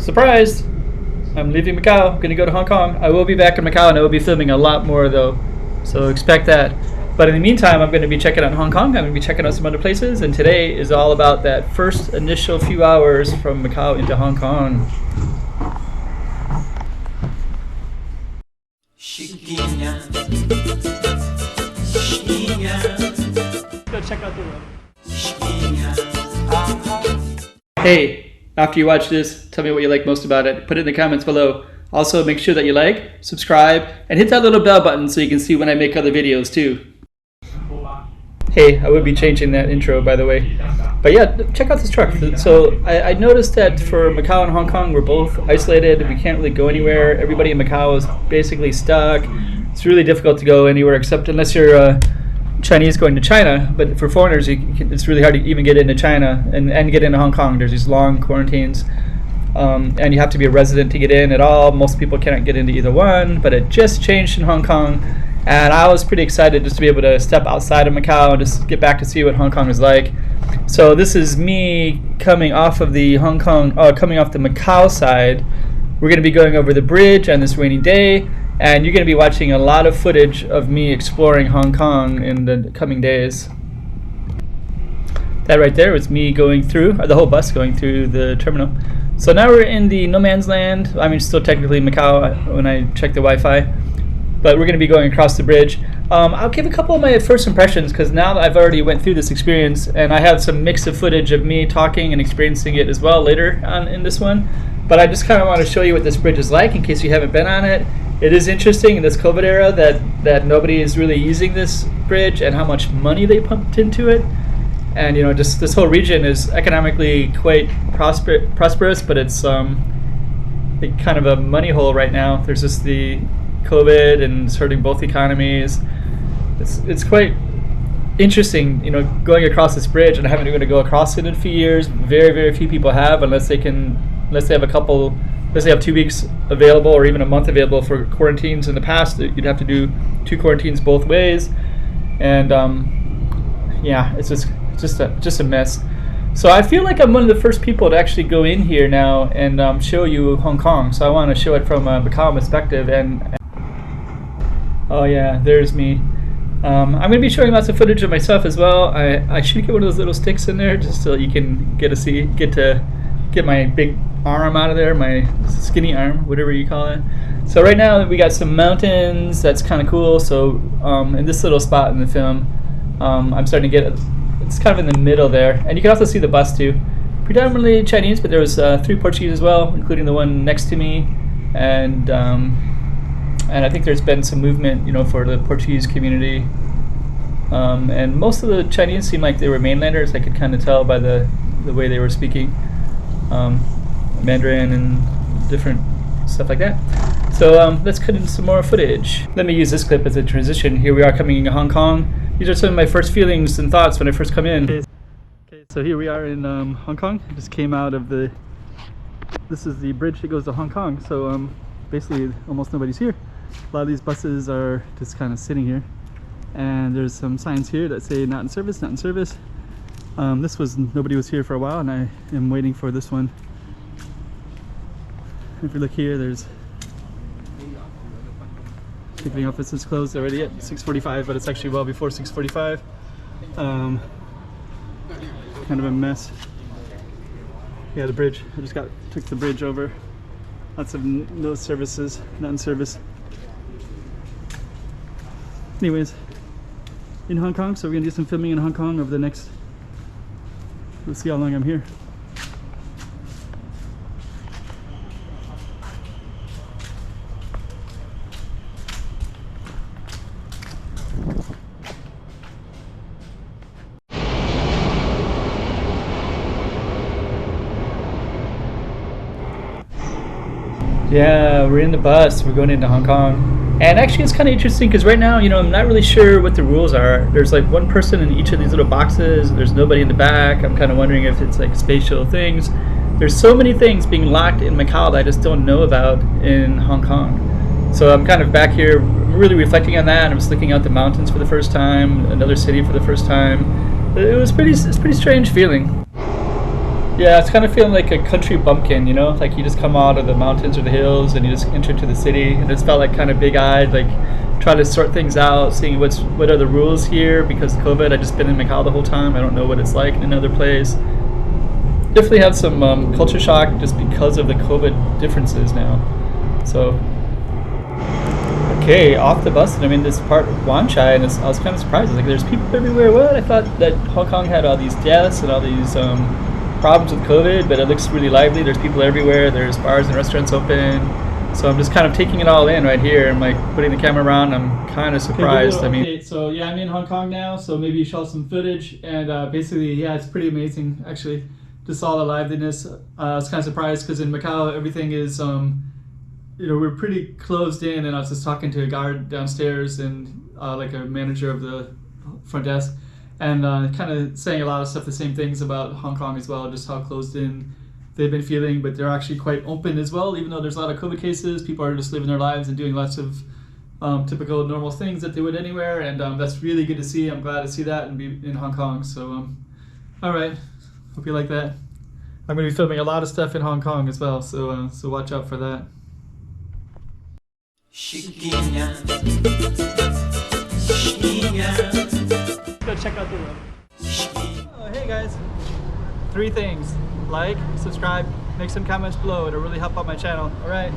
surprised! I'm leaving Macau, I'm gonna go to Hong Kong. I will be back in Macau and I will be filming a lot more though, so expect that. But in the meantime, I'm going to be checking out Hong Kong, I'm going to be checking out some other places, and today is all about that first initial few hours from Macau into Hong Kong. Go check out the room. Hey! After you watch this, tell me what you like most about it. Put it in the comments below. Also, make sure that you like, subscribe, and hit that little bell button so you can see when I make other videos too. Hey, I would be changing that intro, by the way. But yeah, check out this truck. So I noticed that for Macau and Hong Kong, we're both isolated. We can't really go anywhere. Everybody in Macau is basically stuck. It's really difficult to go anywhere except unless you're Chinese going to China, but for foreigners it's really hard to even get into China and get into Hong Kong. There's these long quarantines, and you have to be a resident to get in at all. Most people cannot get into either one, but it just changed in Hong Kong, and I was pretty excited just to be able to step outside of Macau and just get back to see what Hong Kong is like. So this is me coming off of the coming off the Macau side. We're going to be going over the bridge on this rainy day, and you're going to be watching a lot of footage of me exploring Hong Kong in the coming days. That right there was me going through, or the whole bus going through the terminal. So now we're in the no man's land. I mean, still technically Macau when I check the Wi-Fi, but we're going to be going across the bridge. I'll give a couple of my first impressions because now that I've already went through this experience, and I have some mix of footage of me talking and experiencing it as well later on in this one. But I just kind of want to show you what this bridge is like in case you haven't been on it. It is interesting in this COVID era that nobody is really using this bridge and how much money they pumped into it. And you know, just this whole region is economically quite prosperous, but it's kind of a money hole right now. There's just the COVID and it's hurting both economies. It's quite interesting, you know, going across this bridge, and I haven't been able to go across it in a few years. Very few people have, unless they have 2 weeks available or even a month available for quarantines. In the past, you'd have to do 2 quarantines both ways, and yeah, it's just a mess. So I feel like I'm one of the first people to actually go in here now and show you Hong Kong. So I want to show it from a Macau perspective, and oh yeah, there's me. I'm going to be showing lots of footage of myself as well. I should get one of those little sticks in there just so you can get my big arm out of there, my skinny arm, whatever you call it. So right now we got some mountains. That's kind of cool. So in this little spot in the film, I'm starting to get it's kind of in the middle there, and you can also see the bus too. Predominantly Chinese, but there was 3 Portuguese as well, including the one next to me, and I think there's been some movement, you know, for the Portuguese community, and most of the Chinese seemed like they were mainlanders. I could kind of tell by the way they were speaking Mandarin and different stuff like that. So let's cut into some more footage. Let me use this clip as a transition. Here we are coming into Hong Kong. These are some of my first feelings and thoughts when I first come in. Okay, so here we are in Hong Kong. I just came out of this is the bridge that goes to Hong Kong. So basically almost nobody's here. A lot of these buses are just kind of sitting here. And there's some signs here that say not in service, not in service. Nobody was here for a while, and I am waiting for this one. If you look here, there's ticketing office is closed already at 6:45, but it's actually well before 6:45. Kind of a mess. Yeah, the bridge. I just took the bridge over. Lots of no services, not in service. Anyways, in Hong Kong, so we're gonna do some filming in Hong Kong over the next. Let's see how long I'm here. Yeah, we're in the bus. We're going into Hong Kong. And actually it's kind of interesting because right now, you know, I'm not really sure what the rules are. There's like one person in each of these little boxes. There's nobody in the back. I'm kind of wondering if it's like spatial things. There's so many things being locked in Macau that I just don't know about in Hong Kong. So I'm kind of back here really reflecting on that. I'm just looking out the mountains for the first time, another city for the first time. It's a pretty strange feeling. Yeah, it's kind of feeling like a country bumpkin, you know? Like you just come out of the mountains or the hills and you just enter into the city. And it's felt like kind of big-eyed, like trying to sort things out, seeing what are the rules here because of COVID. I just been in Macau the whole time. I don't know what it's like in another place. Definitely have some culture shock just because of the COVID differences now. So, okay, off the bus, and I'm in this part of Wanchai, and I was kind of surprised. I was like, there's people everywhere. What? I thought that Hong Kong had all these deaths and all these problems with COVID, but it looks really lively. There's people everywhere. There's bars and restaurants open. So I'm just kind of taking it all in right here. I'm like putting the camera around. I'm kind of surprised. Okay, I mean, so yeah, I'm in Hong Kong now. So maybe show some footage, and basically, yeah, it's pretty amazing actually. Just all the liveliness. I was kind of surprised because in Macau everything is, we're pretty closed in. And I was just talking to a guard downstairs and like a manager of the front desk, and kind of saying a lot of stuff, the same things about Hong Kong as well, just how closed in they've been feeling. But they're actually quite open as well, even though there's a lot of COVID cases. People are just living their lives and doing lots of typical normal things that they would anywhere, and that's really good to see. I'm glad to see that and be in Hong Kong. So, all right. Hope you like that. I'm going to be filming a lot of stuff in Hong Kong as well, so watch out for that. Let's go check out the room. Oh, hey guys. 3 things. Like, subscribe, make some comments below. It'll really help out my channel. All right.